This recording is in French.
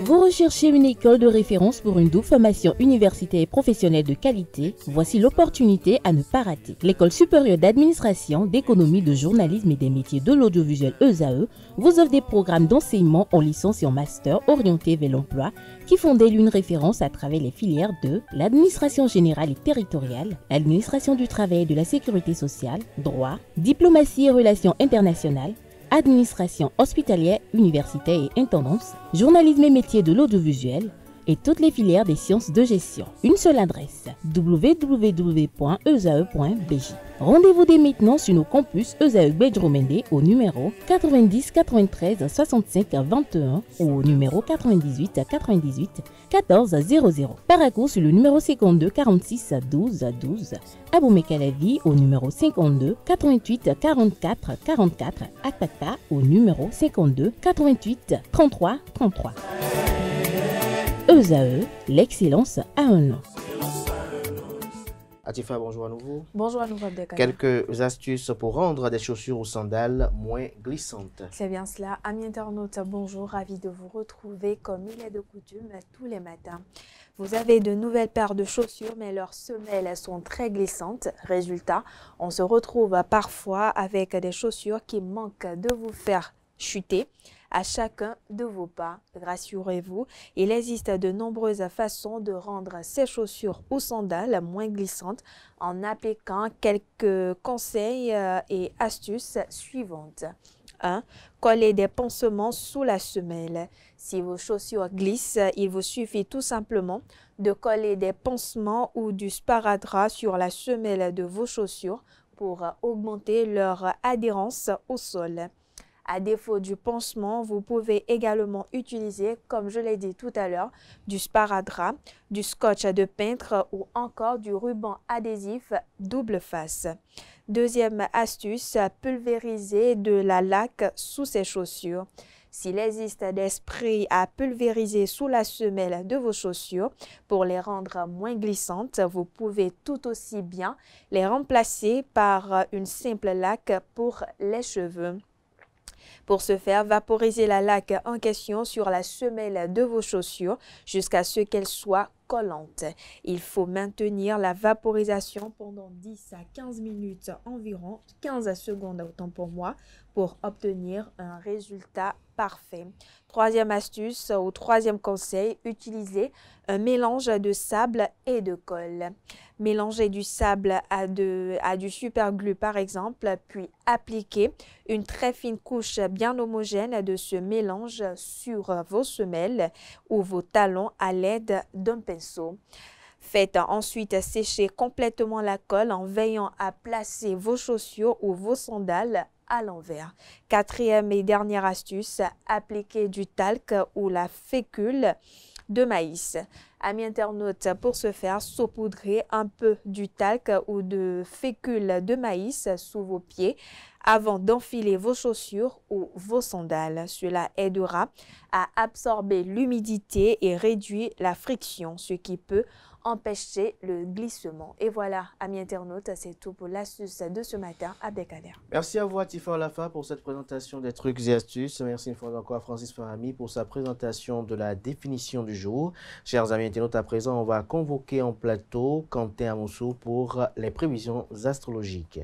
Vous recherchez une école de référence pour une double formation universitaire et professionnelle de qualité? Voici l'opportunité à ne pas rater. L'École supérieure d'administration, d'économie, de journalisme et des métiers de l'audiovisuel ESAE vous offre des programmes d'enseignement en licence et en master orientés vers l'emploi qui font d'elle une référence à travers les filières de l'administration générale et territoriale, l'administration du travail et de la sécurité sociale, droit, diplomatie et relations internationales, administration hospitalière, universitaire et intendance, journalisme et métiers de l'audiovisuel et toutes les filières des sciences de gestion. Une seule adresse, www.esae.bj. Rendez-vous dès maintenant sur nos campus ESAE Bedjromende au numéro 90 93 65 21 ou au numéro 98 98 14 00. Paracourt sur le numéro 52 46 12 12. Aboumé-Calavi au numéro 52 88 44 44. Akpakpa au numéro 52 88 33 33. ESAE, l'excellence a un nom. Atifa, bonjour à nouveau. Bonjour à nouveau, Abdelkader. Quelques astuces pour rendre des chaussures ou sandales moins glissantes. C'est bien cela. Amis internautes, bonjour. Ravi de vous retrouver comme il est de coutume tous les matins. Vous avez de nouvelles paires de chaussures, mais leurs semelles sont très glissantes. Résultat, on se retrouve parfois avec des chaussures qui manquent de vous faire chuter à chacun de vos pas. Rassurez-vous, il existe de nombreuses façons de rendre ces chaussures ou sandales moins glissantes en appliquant quelques conseils et astuces suivantes. 1. Coller des pansements sous la semelle. Si vos chaussures glissent, il vous suffit tout simplement de coller des pansements ou du sparadrap sur la semelle de vos chaussures pour augmenter leur adhérence au sol. À défaut du pansement, vous pouvez également utiliser, comme je l'ai dit tout à l'heure, du sparadrap, du scotch de peintre ou encore du ruban adhésif double face. Deuxième astuce, pulvériser de la laque sous ces chaussures. S'il existe des sprays à pulvériser sous la semelle de vos chaussures pour les rendre moins glissantes, vous pouvez tout aussi bien les remplacer par une simple laque pour les cheveux. Pour ce faire, vaporisez la laque en question sur la semelle de vos chaussures jusqu'à ce qu'elle soit collante. Il faut maintenir la vaporisation pendant 10 à 15 minutes environ, 15 secondes autant pour moi, pour obtenir un résultat parfait. Troisième astuce ou troisième conseil, utilisez un mélange de sable et de colle. Mélangez du sable à du superglue par exemple, puis appliquez une très fine couche bien homogène de ce mélange sur vos semelles ou vos talons à l'aide d'un pinceau. Faites ensuite sécher complètement la colle en veillant à placer vos chaussures ou vos sandales à l'envers. Quatrième et dernière astuce, appliquez du talc ou la fécule de maïs. Amis internautes, pour ce faire, saupoudrez un peu du talc ou de fécule de maïs sous vos pieds avant d'enfiler vos chaussures ou vos sandales. Cela aidera à absorber l'humidité et réduire la friction, ce qui peut empêcher le glissement. Et voilà, amis internautes, c'est tout pour l'astuce de ce matin. Abdelkader. Merci à vous, Atifa Olafa, pour cette présentation des trucs et astuces. Merci une fois encore à Francis Farami pour sa présentation de la définition du jour. Chers amis internautes, à présent, on va convoquer en plateau Quentin Amoussou pour les prévisions astrologiques.